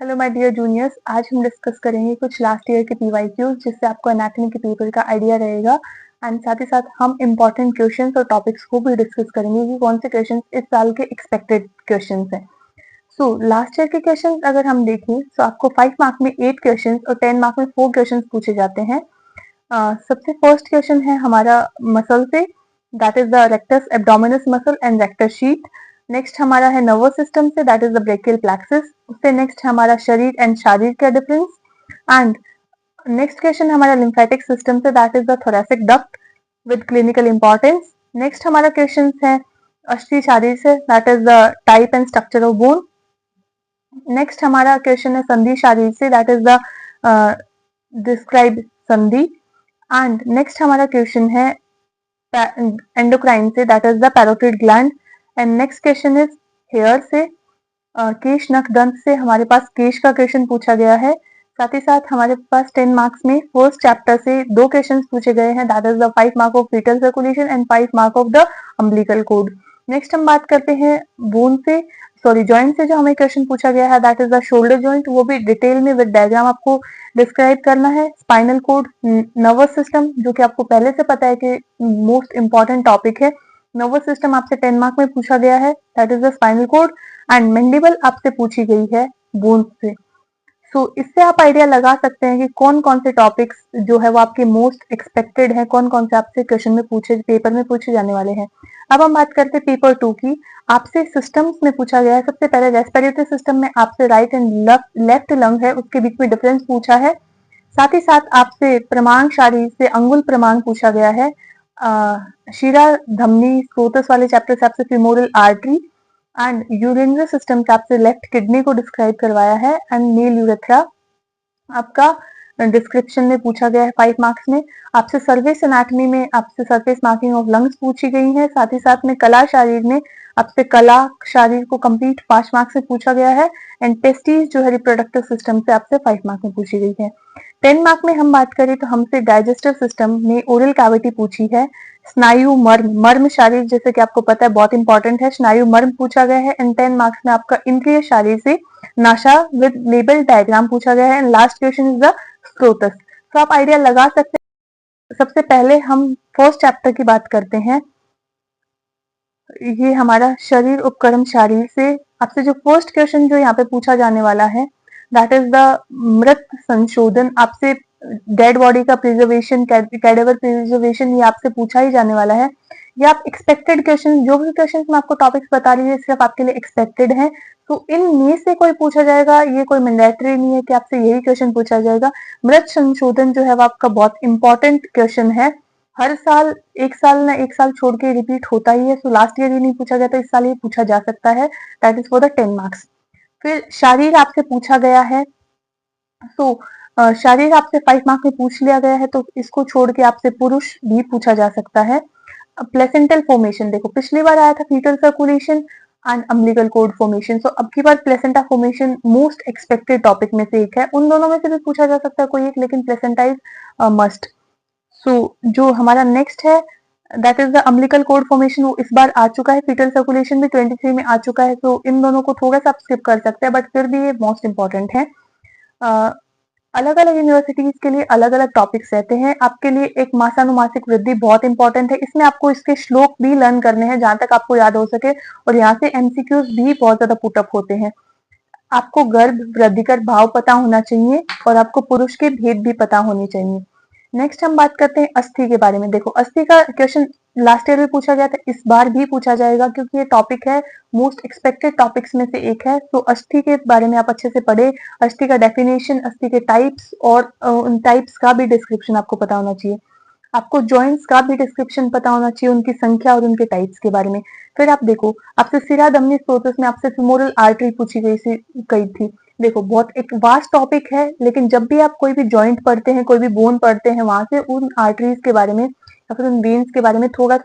Hello my dear juniors, आज हम discuss करेंगे कुछ लास्ट ईयर के पीवाईक्यूज जिससे आपको एनाटॉमी के पेपर का आइडिया रहेगा। एंड साथ ही साथ हम इंपॉर्टेंट क्वेश्चंस और टॉपिक्स को भी डिस्कस करेंगे कि कौन से क्वेश्चंस इस साल के एक्सपेक्टेड क्वेश्चंस हैं। सो लास्ट ईयर के क्वेश्चंस अगर हम देखें तो आपको 5 मार्क में 8 क्वेश्चंस और 10 मार्क में 4 क्वेश्चंस पूछे जाते हैं। सबसे फर्स्ट क्वेश्चन है हमारा मसल से, that is the rectus abdominis muscle and rectus sheath. Next हमारा है नर्वस सिस्टम से, that is the brachial plexus. उससे नेक्स्ट हमारा शरीर एंड शारीर का डिफरेंस। एंड नेक्स्ट क्वेश्चन हमारा लिम्फेटिक सिस्टम से, that is the thoracic duct with clinical importance. Next हमारा क्वेश्चन है अस्थि शारीर से, that is the type and structure of bone. Next हमारा क्वेश्चन है संधि शारीर से, दैट इज द डिस्क्राइब संधि। एंड नेक्स्ट हमारा क्वेश्चन है एंडोक्राइन से, that is the parotid gland. And next question is here से, केश नख दंत से हमारे पास केश का क्वेश्चन पूछा गया है। साथ ही साथ हमारे पास 10 मार्क्स में फर्स्ट चैप्टर से 2 क्वेश्चंस पूछे गए हैं, that is the 5 mark of fetal circulation and 5 mark of the umbilical cord. Next हम बात करते हैं बोन से, सॉरी जॉइंट से जो हमें क्वेश्चन पूछा गया है, that is the shoulder joint, वो भी डिटेल में विद डायग्राम आपको डिस्क्राइब करना है। स्पाइनल कोड, नर्वस सिस्टम, जो कि आपको पहले से पता है कि मोस्ट इंपॉर्टेंट टॉपिक है। नर्वस सिस्टम आपसे 10 मार्क में पूछा गया है, that is the spinal cord. And mandible आपसे पूछी गई है बोन्स से। सो इससे आप आइडिया लगा सकते हैं कि कौन कौन से टॉपिक्स जो है वो आपके मोस्ट एक्सपेक्टेड है, कौन कौन से आपसे क्वेश्चन में पूछे, पेपर में पूछे जाने वाले हैं। अब हम बात करते हैं पेपर 2 की। आपसे सिस्टम्स में पूछा गया है। सबसे पहले रेस्पिरेटरी सिस्टम में आपसे राइट एंड लेफ्ट लंग है, उसके बीच में डिफरेंस पूछा है। साथ ही साथ आपसे प्रमाण शारीर से अंगुल प्रमाण पूछा गया है। शिरा धमनी स्रोतस वाले चैप्टर से आपसे femoral artery and urinary system से आपसे लेफ्ट किडनी को डिस्क्राइब करवाया है। एंड मेल यूरेथ्रा आपका डिस्क्रिप्शन में पूछा गया है 5 मार्क्स में। आपसे सर्विस एनाटॉमी में आपसे सरफेस मार्किंग ऑफ लंग्स पूछी गई है। साथ ही साथ में कला शारीर में आपसे कला शारीर को कंप्लीट 5 मार्क्स में पूछा गया है। एंड टेस्टिस जो है रिप्रोडक्टिव सिस्टम से आपसे 5 मार्क्स में पूछी गई है। 10 मार्क में हम बात करें तो हमसे डाइजेस्टिव सिस्टम में ओरल कैविटी पूछी है। स्नायु मर्म, मर्म शारीर जैसे कि आपको पता है बहुत इंपॉर्टेंट है, स्नायु मर्म पूछा गया है। एंड 10 मार्क्स में आपका इंद्रिय शारीर से नासा विद लेबल डायग्राम पूछा गया है। And last question is the scrotum. तो आप आइडिया लगा सकते हैं। सबसे पहले हम फर्स्ट चैप्टर की बात करते हैं। ये हमारा शरीर उपकरण शारीर से आपसे जो फर्स्ट क्वेश्चन जो यहाँ पे पूछा जाने वाला है, दैट इज द मृत संशोधन। आपसे डेड बॉडी का प्रिजर्वेशन, कैडेवर प्रिजर्वेशन, ये आपसे पूछा ही जाने वाला है। ये आप एक्सपेक्टेड क्वेश्चन, जो भी क्वेश्चन मैं आपको टॉपिक्स बता रही हूँ सिर्फ आपके लिए एक्सपेक्टेड है। तो इनमें से कोई पूछा जाएगा, ये कोई मैंडेटरी नहीं है कि आपसे यही क्वेश्चन पूछा जाएगा। मृत संशोधन जो है वो आपका बहुत इंपॉर्टेंट क्वेश्चन है। हर साल एक साल ना एक साल छोड़ के रिपीट होता ही है। सो लास्ट ईयर ये नहीं पूछा गया था, इस साल ये पूछा जा सकता है। That is for the 10 marks. फिर शारीर आपसे पूछा गया है। सो शारीर आपसे 5 मार्क में पूछ लिया गया है, तो इसको छोड़ के आपसे पुरुष भी पूछा जा सकता है। प्लेसेंटल फॉर्मेशन, देखो पिछली बार आया था fetal circulation and umbilical cord formation. So अब की बार placenta formation most expected topic में से एक है। उन दोनों में से भी पूछा जा सकता है कोई एक, लेकिन प्लेसेंटा इज मस्ट। सो जो हमारा नेक्स्ट है that is the umbilical cord formation, वो इस बार आ चुका है। फीटल सर्कुलेशन भी 23 में आ चुका है। तो इन दोनों को थोड़ा सा आप स्किप कर सकते हैं, बट फिर भी ये मोस्ट इंपॉर्टेंट है। अलग अलग यूनिवर्सिटीज के लिए अलग अलग टॉपिक्स रहते हैं। आपके लिए एक मासानुमासिक वृद्धि बहुत इंपॉर्टेंट है। इसमें आपको इसके श्लोक भी लर्न करने हैं जहां तक आपको याद हो सके, और यहाँ से एमसीक्यूज भी बहुत ज्यादा पुटअप होते हैं। आपको गर्भ वृद्धिकर भाव पता होना चाहिए और आपको पुरुष के भेद भी पता होने चाहिए। नेक्स्ट हम बात करते हैं अस्थि के बारे में। देखो अस्थि का क्वेश्चन लास्ट ईयर भी पूछा गया था, इस बार भी पूछा जाएगा क्योंकि ये टॉपिक है मोस्ट एक्सपेक्टेड टॉपिक्स में से एक है। तो अस्थि के बारे में आप अच्छे से पढ़े। अस्थि का डेफिनेशन, अस्थि के टाइप्स और उन टाइप्स का भी डिस्क्रिप्शन आपको पता होना चाहिए। आपको जॉइंट्स का भी डिस्क्रिप्शन पता होना चाहिए, उनकी संख्या और उनके टाइप्स के बारे में। फिर आप देखो आपसे सिरा धमनी स्रोतस में आपसे फिमोरल आर्टरी पूछी गई थी। देखो बहुत एक वास्ट टॉपिक है, लेकिन जब भी आप कोई भी जॉइंट पढ़ते हैं, कोई भी बोन पढ़ते हैं, वहां से उन आर्टरीज के बारे में या फिर उन वेन्स के बारे में थोड़ा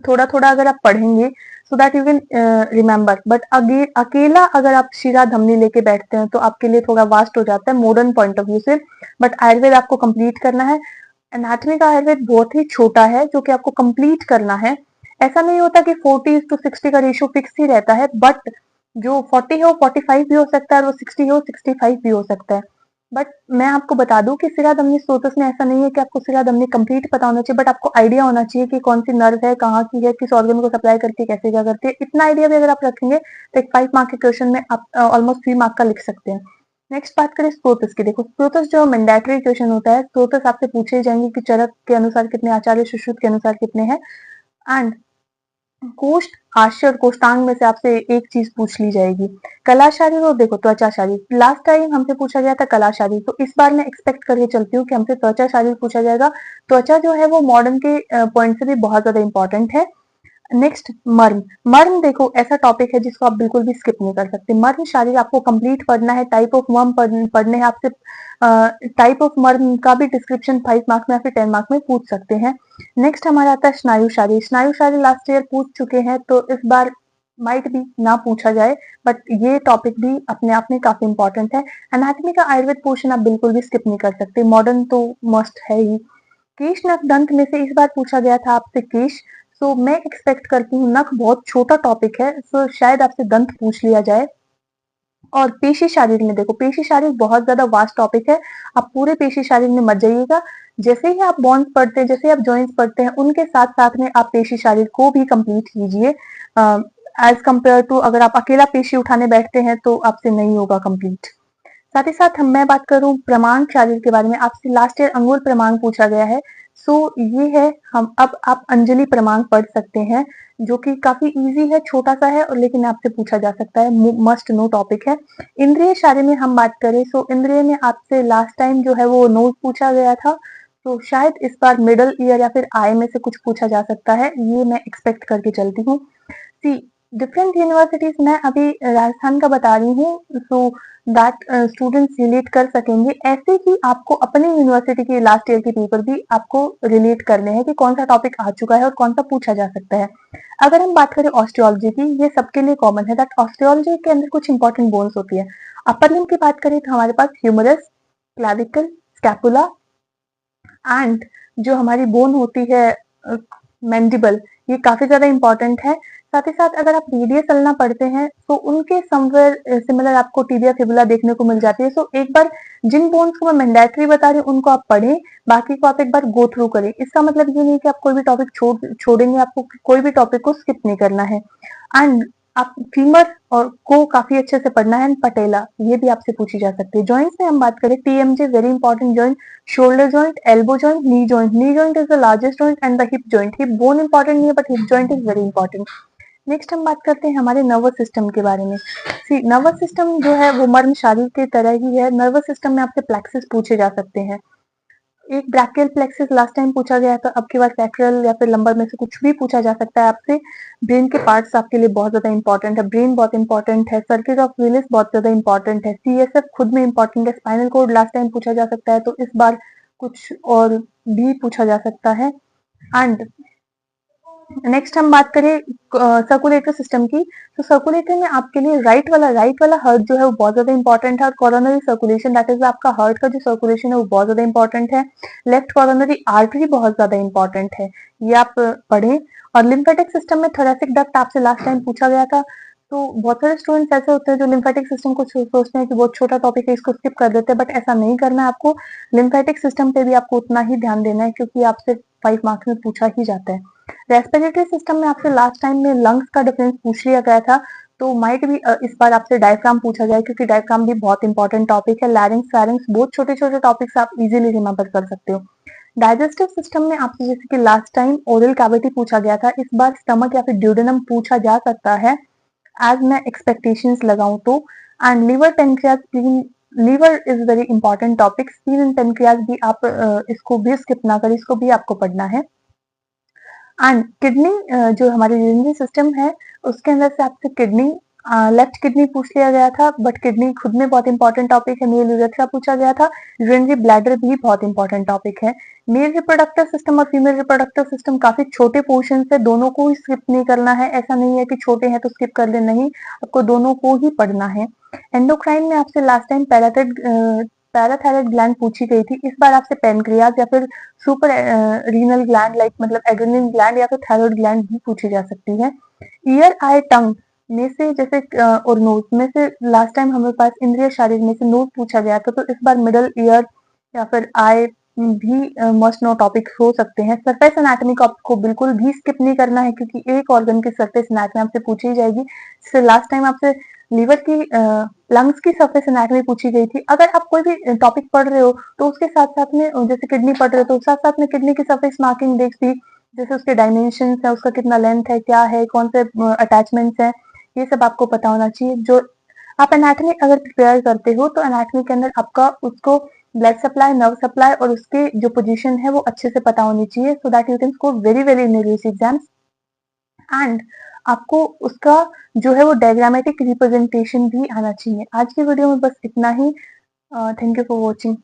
थोड़ा अगर आप पढ़ेंगे so that you can remember. But अकेला अगर आप शिरा धमनी लेके बैठते हैं तो आपके लिए थोड़ा वास्ट हो जाता है मॉडर्न पॉइंट ऑफ व्यू से। बट आयुर्वेद आपको कंप्लीट करना है। एनाटॉमी का आयुर्वेद बहुत ही छोटा है जो कि आपको कंप्लीट करना है। ऐसा नहीं होता कि 40:60 का रेशियो फिक्स ही रहता है, बट जो 40 हो 45 भी हो सकता है और वो 60 हो 65 भी हो सकता है। बट मैं आपको बता दूं कि सिरा धमनी स्रोतस में ऐसा नहीं है कि आपको सिरा धमनी कंप्लीट पता होना चाहिए, बट आपको आइडिया होना चाहिए कि कौन सी नर्व है, कहाँ की है, किस ऑर्गन को सप्लाई करती है, कैसे क्या करती है। इतना आइडिया भी अगर आप रखेंगे तो एक 5 मार्क के क्वेश्चन में आप ऑलमोस्ट 3 मार्क का लिख सकते हैं। नेक्स्ट बात करें स्रोतस की। देखो स्रोतस जो मैंडेटरी क्वेश्चन होता है, स्रोतस आपसे पूछे जाएंगे कि चरक के अनुसार कितने, आचार्य सुश्रुत के अनुसार कितने हैं, एंड कोष्ठ, हास्य और कोष्ठांग में से आपसे एक चीज पूछ ली जाएगी। कला शारीर और देखो त्वचा शारीर। लास्ट टाइम हमसे पूछा गया था कला शारीर, तो इस बार मैं एक्सपेक्ट करके चलती हूँ कि हमसे त्वचा शारीर पूछा जाएगा। त्वचा जो है वो मॉडर्न के पॉइंट से भी बहुत ज्यादा इंपॉर्टेंट है। नेक्स्ट मर्म। मर्म देखो ऐसा टॉपिक है जिसको आप बिल्कुल भी स्किप नहीं कर सकते। मर्म शारीर आपको कंप्लीट पढ़ना है, टाइप ऑफ मर्म पढ़ने हैं आपसे। टाइप ऑफ मर्म का भी डिस्क्रिप्शन 5 मार्क्स में या फिर 10 मार्क्स में पूछ सकते हैं। नेक्स्ट हमारा आता है स्नायु शारीर। स्नायु शारीर लास्ट ईयर पूछ चुके हैं, तो इस बार माइट भी ना पूछा जाए, बट ये टॉपिक भी अपने आप में काफी इंपॉर्टेंट है। एनाटॉमी का आयुर्वेद पोर्शन आप बिल्कुल भी स्किप नहीं कर सकते, मॉडर्न तो मस्ट है ही। केश नख दंत में से इस बार पूछा गया था आपसे केश, सो मैं एक्सपेक्ट करती हूँ, नख बहुत छोटा टॉपिक है, सो शायद आपसे दंत पूछ लिया जाए। और पेशी शारीर में देखो, पेशी शारीर बहुत ज्यादा वास्ट टॉपिक है, आप पूरे पेशी शारीर में मत जाइएगा। जैसे ही आप बॉन्स पढ़ते हैं, जैसे ही आप जॉइंट्स पढ़ते हैं, उनके साथ साथ में आप पेशी शारीर को भी कंप्लीट कीजिए। एज कंपेयर टू अगर आप अकेला पेशी उठाने बैठते हैं तो आपसे नहीं होगा कंप्लीट। साथ ही साथ हम मैं बात करूं प्रमाण शारीर के बारे में, आपसे लास्ट ईयर अंगुल प्रमाण पूछा गया है। सो ये है, हम अब आप अंजलि प्रमाण पढ़ सकते हैं, जो कि काफी इजी है, छोटा सा है और लेकिन आपसे पूछा जा सकता है, मस्ट नो टॉपिक है। इंद्रिय शारीर में हम बात करें, सो इंद्रिय में आपसे लास्ट टाइम जो है वो नोट पूछा गया था, तो शायद इस बार मिडल ईयर या फिर आई में से कुछ पूछा जा सकता है, ये मैं एक्सपेक्ट करके चलती हूँ। सी डिफरेंट यूनिवर्सिटीज, मैं अभी राजस्थान का बता रही हूँ, सो दैट स्टूडेंट्स रिलेट कर सकेंगे। ऐसे ही आपको अपने यूनिवर्सिटी के लास्ट ईयर के पेपर भी आपको रिलेट करने हैं कि कौन सा टॉपिक आ चुका है और कौन सा पूछा जा सकता है। अगर हम बात करें ऑस्टियोलॉजी की, ये सबके लिए कॉमन है दैट ऑस्टियोलॉजी के अंदर कुछ इंपॉर्टेंट बोन्स होती है। अपर लिम्ब की बात करें तो हमारे पास ह्यूमरस, क्लैविकल, स्कैपुला, एंड जो हमारी बोन होती है मैंडिबल, ये काफी ज्यादा इंपॉर्टेंट है। साथ ही साथ अगर आप रेडियस अल्ना पढ़ते हैं तो उनके समवेयर सिमिलर आपको टिबिया फिबुला देखने को मिल जाती है। सो एक बार जिन बोन्स को मैं मैंडेटरी बता रही हूँ उनको आप पढ़ें, बाकी को आप एक बार गो थ्रू करें। इसका मतलब ये नहीं कि आप कोई भी टॉपिक छोड़ेंगे, आपको कोई भी टॉपिक को स्किप नहीं करना है। एंड आप फीमर और को काफी अच्छे से पढ़ना है, एंड पटेला ये भी आपसे पूछी जा सकती है। जॉइंट्स में हम बात करें, TMJ very important joint, shoulder joint, elbow joint, knee joint. Knee joint is the largest joint and the hip joint. Hip bone important नहीं है, but hip joint is very important. Next हम बात करते हैं हमारे नर्वस सिस्टम के बारे में। सी नर्वस सिस्टम जो है वो मर्म शारीर की तरह ही है। नर्वस सिस्टम में आपसे प्लेक्सिस पूछे जा सकते हैं। एक ब्रैकियल प्लेक्सिस लास्ट टाइम पूछा गया था, अब की बार सैक्रल या फिर लंबर में से कुछ भी पूछा जा सकता है आपसे। ब्रेन के पार्ट्स आपके लिए बहुत ज्यादा इंपॉर्टेंट है, ब्रेन बहुत इंपॉर्टेंट है, सर्किट ऑफ विलिस बहुत ज्यादा इंपॉर्टेंट है, सीएसएफ खुद में इंपॉर्टेंट है, स्पाइनल कोड लास्ट टाइम पूछा जा सकता है, तो इस बार कुछ और भी पूछा जा सकता है। एंड नेक्स्ट हम बात करें सर्कुलेटरी सिस्टम की, तो सर्कुलेटरी में आपके लिए राइट वाला हार्ट जो है वो बहुत ज्यादा इंपॉर्टेंट है, और कोरोनरी सर्कुलेशन दैट इज आपका हार्ट का जो सर्कुलेशन है वो बहुत ज्यादा इंपॉर्टेंट है। लेफ्ट कोरोनरी आर्टरी बहुत ज्यादा इंपॉर्टेंट है, ये आप पढ़ें। और लिम्फेटिक सिस्टम में थोरेसिक डक्ट आपसे लास्ट टाइम पूछा गया था, तो बहुत सारे स्टूडेंट्स ऐसे होते हैं जो लिम्फेटिक सिस्टम को सोचते हैं कि बहुत छोटा टॉपिक है, इसको स्किप कर देते हैं, बट ऐसा नहीं करना है आपको। लिम्फेटिक सिस्टम पे भी आपको उतना ही ध्यान देना है, क्योंकि आपसे 5 मार्क्स में पूछा ही जाता है। रेस्पिरेटरी सिस्टम में आपसे लास्ट टाइम में लंग्स का डिफरेंस पूछ लिया गया था, तो माइट भी इस बार आपसे डायफ्राम पूछा जाए, क्योंकि डायफ्राम भी बहुत इंपॉर्टेंट टॉपिक है। लैरिंग्स फैरिंग्स बहुत छोटे छोटे टॉपिक्स आप इजीली रिमेंबर कर सकते हो। डाइजेस्टिव सिस्टम में आपसे जैसे कि लास्ट टाइम ओरल कैविटी पूछा गया था, इस बार स्टमक या फिर ड्यूडेनम पूछा जा सकता है, एज मैं एक्सपेक्टेशंस लगाऊं तो। And liver pancreas spleen, liver is very important topic, spleen and pancreas भी आप इसको भी स्किप ना करें, इसको भी आपको पढ़ना है। एंड किडनी, जो हमारे यूरिनरी सिस्टम है उसके अंदर से आपसे किडनी, लेफ्ट किडनी पूछ लिया गया था, बट किडनी खुद में बहुत इंपॉर्टेंट टॉपिक है। मेल यूरेथ्रा पूछा गया था, यूरिनरी ब्लैडर भी बहुत इंपॉर्टेंट टॉपिक है। मेल रिप्रोडक्टिव सिस्टम और फीमेल रिप्रोडक्टिव सिस्टम काफी छोटे पोर्शन है, दोनों को ही स्किप नहीं करना है, ऐसा नहीं है कि छोटे हैं तो स्किप कर ले, नहीं, आपको दोनों को ही पढ़ना है। एंडोक्राइन में आपसे लास्ट टाइम पैराथायराइड ग्लैंड पूछी गई थी, इस बार आपसे पेनक्रियाज या फिर सुपर रीनल ग्लैंड लाइक मतलब एड्रेनल ग्लैंड या फिर थायराइड ग्लैंड भी पूछी जा सकती है। ईयर आई टंग, में से जैसे और नोज में से लास्ट टाइम हमारे पास इंद्रिय शारीर में से नोज पूछा गया था, तो इस बार मिडल ईयर या फिर आई भी मस्ट नो टॉपिक्स हो सकते हैं। सरफेस एनाटॉमी को आपको बिल्कुल भी स्किप नहीं करना है, क्योंकि एक ऑर्गन की सरफेस एनाटॉमी आपसे पूछी ही जाएगी। जैसे लास्ट टाइम आपसे लीवर की लंग्स की सरफेस एनाटॉमी पूछी गई थी। अगर आप कोई भी टॉपिक पढ़ रहे हो तो उसके साथ साथ में जैसे किडनी पढ़ रहे हो तो साथ साथ में किडनी की सरफेस मार्किंग देख ली, जैसे उसके डायमेंशन है, उसका कितना लेंथ है, क्या है, कौन से अटैचमेंट्स है, ये सब आपको पता होना चाहिए। जो आप एनाटॉमी अगर प्रिपेयर करते हो तो एनाटॉमी के अंदर आपका उसको ब्लड सप्लाई, नर्व सप्लाई और उसके जो पोजीशन है वो अच्छे से पता होनी चाहिए, so that you can score very very in UPSC exams. And आपको उसका जो है वो डायग्रामेटिक रिप्रेजेंटेशन भी आना चाहिए। आज की वीडियो में बस इतना ही। Thank you for watching.